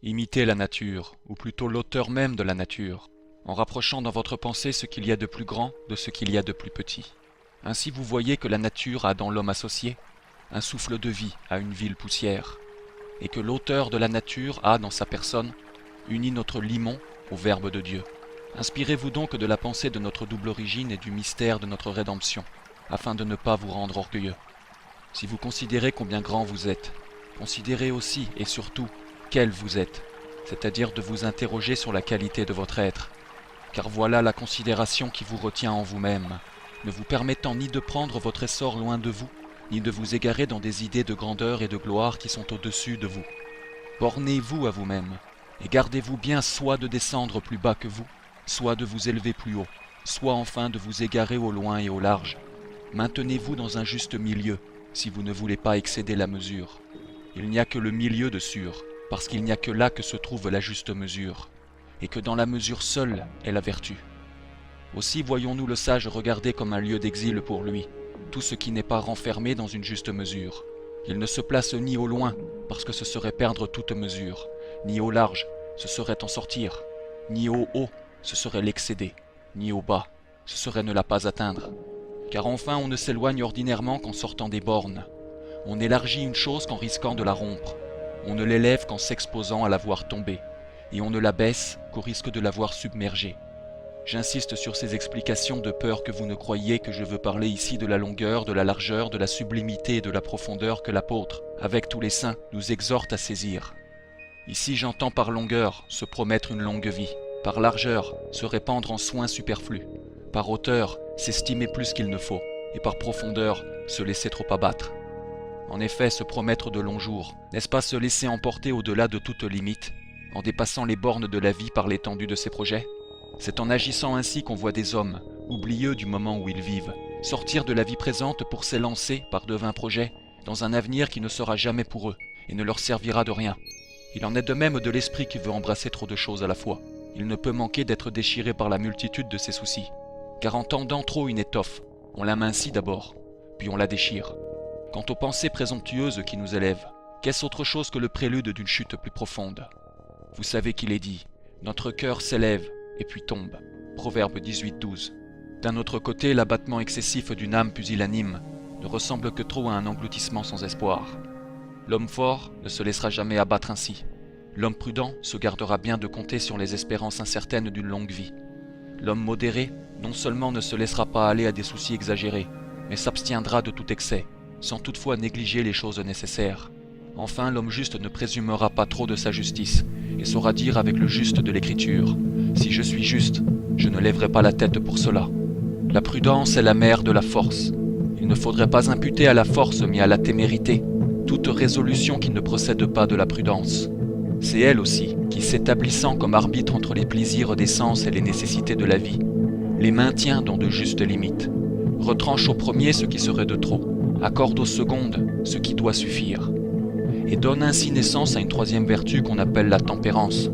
Imitez la nature, ou plutôt l'auteur même de la nature, en rapprochant dans votre pensée ce qu'il y a de plus grand de ce qu'il y a de plus petit. Ainsi vous voyez que la nature a dans l'homme associé un souffle de vie à une vile poussière, et que l'auteur de la nature a dans sa personne uni notre limon au Verbe de Dieu. Inspirez-vous donc de la pensée de notre double origine et du mystère de notre rédemption, afin de ne pas vous rendre orgueilleux. Si vous considérez combien grand vous êtes, considérez aussi et surtout quel vous êtes, c'est-à-dire de vous interroger sur la qualité de votre être, car voilà la considération qui vous retient en vous-même, ne vous permettant ni de prendre votre essor loin de vous, ni de vous égarer dans des idées de grandeur et de gloire qui sont au-dessus de vous. Bornez-vous à vous-même, et gardez-vous bien soit de descendre plus bas que vous, soit de vous élever plus haut, soit enfin de vous égarer au loin et au large. Maintenez-vous dans un juste milieu, si vous ne voulez pas excéder la mesure. Il n'y a que le milieu de sûr, parce qu'il n'y a que là que se trouve la juste mesure, et que dans la mesure seule est la vertu. Aussi voyons-nous le sage regarder comme un lieu d'exil pour lui, tout ce qui n'est pas renfermé dans une juste mesure. Il ne se place ni au loin, parce que ce serait perdre toute mesure, ni au large, ce serait en sortir, ni au haut, ce serait l'excéder, ni au bas, ce serait ne la pas atteindre. Car enfin on ne s'éloigne ordinairement qu'en sortant des bornes. On élargit une chose qu'en risquant de la rompre. On ne l'élève qu'en s'exposant à la voir tomber, et on ne la baisse qu'au risque de la voir submerger. J'insiste sur ces explications de peur que vous ne croyiez que je veux parler ici de la longueur, de la largeur, de la sublimité et de la profondeur que l'apôtre, avec tous les saints, nous exhorte à saisir. Ici j'entends par longueur se promettre une longue vie, par largeur se répandre en soins superflus, par hauteur s'estimer plus qu'il ne faut, et par profondeur se laisser trop abattre. En effet, se promettre de longs jours, n'est-ce pas se laisser emporter au-delà de toute limite, en dépassant les bornes de la vie par l'étendue de ses projets? C'est en agissant ainsi qu'on voit des hommes, oublieux du moment où ils vivent, sortir de la vie présente pour s'élancer, par de vains projets, dans un avenir qui ne sera jamais pour eux, et ne leur servira de rien. Il en est de même de l'esprit qui veut embrasser trop de choses à la fois. Il ne peut manquer d'être déchiré par la multitude de ses soucis, car en tendant trop une étoffe, on l'amincit d'abord, puis on la déchire. Quant aux pensées présomptueuses qui nous élèvent, qu'est-ce autre chose que le prélude d'une chute plus profonde? Vous savez qu'il est dit, notre cœur s'élève et puis tombe. Proverbe 18-12. D'un autre côté, l'abattement excessif d'une âme pusillanime ne ressemble que trop à un engloutissement sans espoir. L'homme fort ne se laissera jamais abattre ainsi. L'homme prudent se gardera bien de compter sur les espérances incertaines d'une longue vie. L'homme modéré non seulement ne se laissera pas aller à des soucis exagérés, mais s'abstiendra de tout excès, sans toutefois négliger les choses nécessaires. Enfin, l'homme juste ne présumera pas trop de sa justice, et saura dire avec le juste de l'Écriture, « Si je suis juste, je ne lèverai pas la tête pour cela. » La prudence est la mère de la force. Il ne faudrait pas imputer à la force, mais à la témérité, toute résolution qui ne procède pas de la prudence. C'est elle aussi qui, s'établissant comme arbitre entre les plaisirs des sens et les nécessités de la vie, les maintient dans de justes limites, retranche au premier ce qui serait de trop, accorde aux secondes ce qui doit suffire, et donne ainsi naissance à une troisième vertu qu'on appelle la tempérance.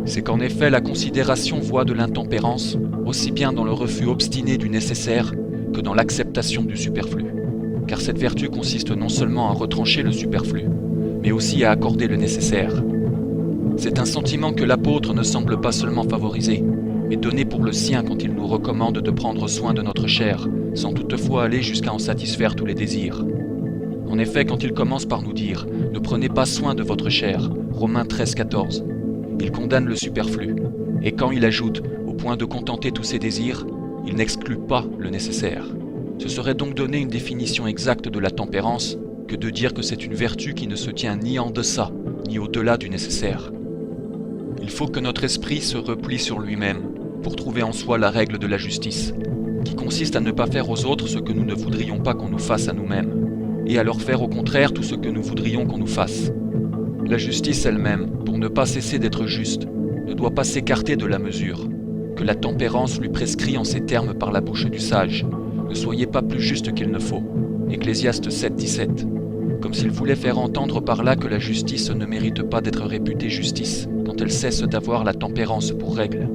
C'est qu'en effet la considération voit de l'intempérance aussi bien dans le refus obstiné du nécessaire que dans l'acceptation du superflu, car cette vertu consiste non seulement à retrancher le superflu, mais aussi à accorder le nécessaire. C'est un sentiment que l'apôtre ne semble pas seulement favoriser, mais donner pour le sien quand il nous recommande de prendre soin de notre chair, sans toutefois aller jusqu'à en satisfaire tous les désirs. En effet, quand il commence par nous dire « Ne prenez pas soin de votre chair » Romains 13-14, il condamne le superflu, et quand il ajoute « Au point de contenter tous ses désirs », il n'exclut pas le nécessaire. Ce serait donc donner une définition exacte de la tempérance que de dire que c'est une vertu qui ne se tient ni en deçà, ni au-delà du nécessaire. Il faut que notre esprit se replie sur lui-même pour trouver en soi la règle de la justice, qui consiste à ne pas faire aux autres ce que nous ne voudrions pas qu'on nous fasse à nous-mêmes, et à leur faire au contraire tout ce que nous voudrions qu'on nous fasse. La justice elle-même, pour ne pas cesser d'être juste, ne doit pas s'écarter de la mesure, que la tempérance lui prescrit en ces termes par la bouche du sage. Ne soyez pas plus juste qu'il ne faut. Ecclésiaste 7-17. Comme s'il voulait faire entendre par là que la justice ne mérite pas d'être réputée justice, quand elle cesse d'avoir la tempérance pour règle.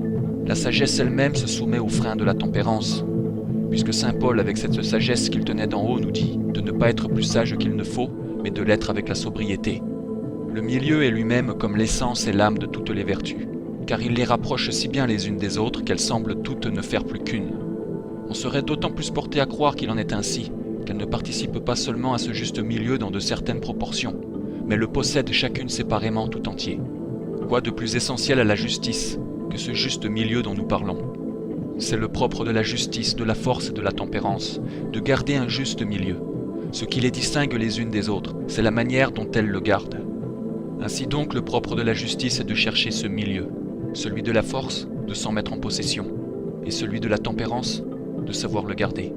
La sagesse elle-même se soumet aux freins de la tempérance, puisque saint Paul, avec cette sagesse qu'il tenait d'en haut, nous dit de ne pas être plus sage qu'il ne faut, mais de l'être avec la sobriété. Le milieu est lui-même comme l'essence et l'âme de toutes les vertus, car il les rapproche si bien les unes des autres qu'elles semblent toutes ne faire plus qu'une. On serait d'autant plus porté à croire qu'il en est ainsi, qu'elles ne participent pas seulement à ce juste milieu dans de certaines proportions, mais le possèdent chacune séparément tout entier. Quoi de plus essentiel à la justice que ce juste milieu dont nous parlons? C'est le propre de la justice, de la force et de la tempérance, de garder un juste milieu. Ce qui les distingue les unes des autres, c'est la manière dont elles le gardent. Ainsi donc, le propre de la justice est de chercher ce milieu, celui de la force, de s'en mettre en possession, et celui de la tempérance, de savoir le garder.